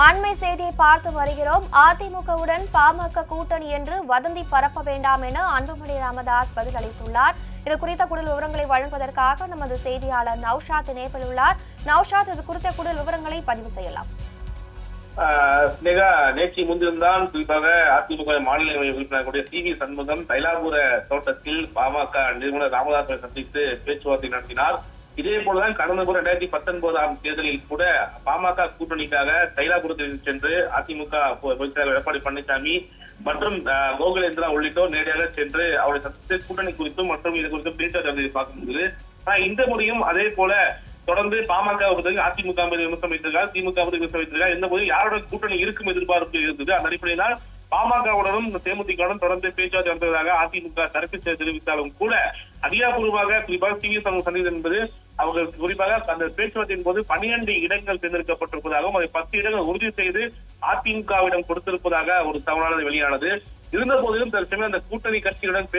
அண்மை செய்தியை பார்த்து வருகிறோம். அதிமுகவுடன் பாமக கூட்டணி என்று வதந்தி பரப்ப வேண்டாம் என அன்புமணி ராமதாஸ் பதில் அளித்துள்ளார். இது குறித்த கூடுதல் விவரங்களை வழங்குவதற்காக நமது செய்தியாளர் நௌஷாத் இணைப்பில் உள்ளார். நௌஷாத், இது குறித்த கூடுதல் விவரங்களை பதிவு செய்யலாம். நேற்று முன்தினம்தான் குறிப்பாக அதிமுக மாநில உறுப்பினர் கூடிய சி வி சண்முகம் தைலாபுர தோட்டத்தில் பாமக நிறுவனர் ராமதாஸை சந்தித்து பேச்சுவார்த்தை நடத்தினார். இதே போலதான் கடந்த முறை 2019 தேர்தலில் கூட பாமக கூட்டணிக்காக தைலாபுரத்தில் சென்று அதிமுக பொதுச் செயலாளர் எடப்பாடி பழனிசாமி மற்றும் கோகுலேந்திரா உள்ளிட்டோர் நேரடியாக சென்று அவரை சந்தித்து கூட்டணி குறித்தும் மற்றும் இது குறித்தும் பேச்சு பார்க்க முடியுது. இந்த முறையும் அதே போல தொடர்ந்து பாமக அதிமுக விமர்சனம் வைத்திருக்கார், திமுக விமர்சனம் வைத்திருக்கார். இந்த போது யாருடன் கூட்டணி இருக்கும் எதிர்பார்ப்பு இருந்தது. அந்த அடிப்படையில் பாமகவுடனும் தேமுதிகவுடன் தொடர்ந்து பேச்சுவார்த்தை நடத்துவதாக அதிமுக கருத்து தெரிவித்தாலும் கூட அதிகாரப்பூர்வமாக குறிப்பாக சி வி சண்முகம் சந்தித்தது என்பது அவர்கள் குறிப்பாக அந்த பேச்சுவார்த்தையின் போது 12 இடங்கள் தேர்ந்தெடுக்கப்பட்டிருப்பதாகவும் அதை 10 இடங்கள் உறுதி செய்து அதிமுகவிடம் கொடுத்திருப்பதாக ஒரு தகவலானது வெளியானது. இருந்த போதிலும் தற்சமயம் அந்த கூட்டணி கட்சிகளுடன்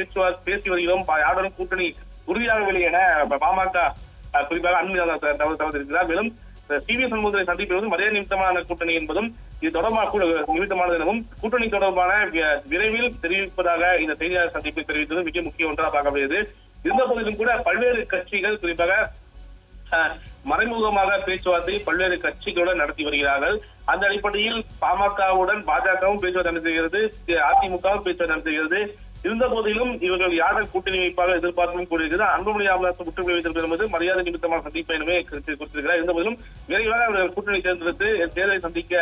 பேசி வருகிறோம், யாருடன் கூட்டணி உறுதியாகவில்லை என பாமக குறிப்பாக அண்மையாக தவிர்த்திருக்கிறார். மேலும் சி வி சண்முகத்தை சந்திப்பதும் மரியாதை நிமித்தமான கூட்டணி என்பதும் இது தொடர்பாக நிமித்தமானது எனவும் கூட்டணி தொடர்பான விரைவில் தெரிவிப்பதாக இந்த செய்தியாளர் சந்திப்பை தெரிவித்தது மிக முக்கிய ஒன்றாக பார்க்கப்படுகிறது. இருந்த போதிலும் கூட பல்வேறு கட்சிகள் குறிப்பாக மறைமுகமாக பேச்சுவார்த்தை பல்வேறு கட்சிகளுடன் நடத்தி வருகிறார்கள். அந்த அடிப்படையில் பாமகவுடன் பாஜகவும் பேச்சுவார்த்தை நடத்துகிறது, அதிமுகவும் பேச்சுவார்த்தை நடத்துகிறது. இருந்த போதிலும் இவர்கள் யாரை கூட்டணி வைப்பாக எதிர்பார்ப்பும் கூறியிருக்கிறது. அன்புமணி ராமதாஸ் முற்றுகை வைத்திருப்பது என்பது மரியாதை நிமித்தமான சந்திப்பை எனவே குறித்திருக்கிறார். இருந்த போதிலும் விரைவாக அவர்கள் கூட்டணி தேர்ந்தெடுத்து தேர்தலை சந்திக்க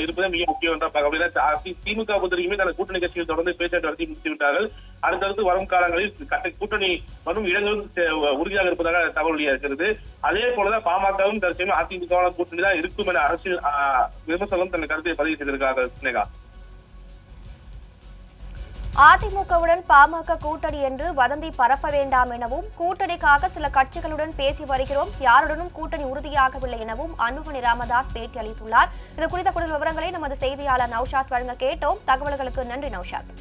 இருப்பது மிக முக்கியம் என்றால் பார்க்க திமுக பொறுத்தவரைக்குமே தனது கூட்டணி கட்சியில் தொடர்ந்து பேச்சுவார்த்தை நடத்தி முடித்துவிட்டார்கள். அடுத்தடுத்து வரும் காலங்களில் கூட்டணி மற்றும் இடங்களும் உறுதியாக இருப்பதாக தகவல் வெளியாகிறது. அதே போலதான் பாமகவும் தற்சமயம் அதிமுக கூட்டணி தான் இருக்கும் என அரசியல் விமர்சனம் தன் கருத்தை பதிவு செய்திருக்கிறார்கள். சினேகா, அதிமுகவுடன் பாமக கூட்டணி என்று வதந்தி பரப்ப வேண்டாம் எனவும் கூட்டணிக்காக சில கட்சிகளுடன் பேசி வருகிறோம், யாருடனும் கூட்டணி உறுதியாகவில்லை எனவும் அன்புமணி ராமதாஸ் பேட்டி அளித்துள்ளார். இது குறித்த கூடுதல் விவரங்களை நமது செய்தியாளர் நௌஷாத் வழங்க கேட்டோம். தகவல்களுக்கு நன்றி நௌஷாத்.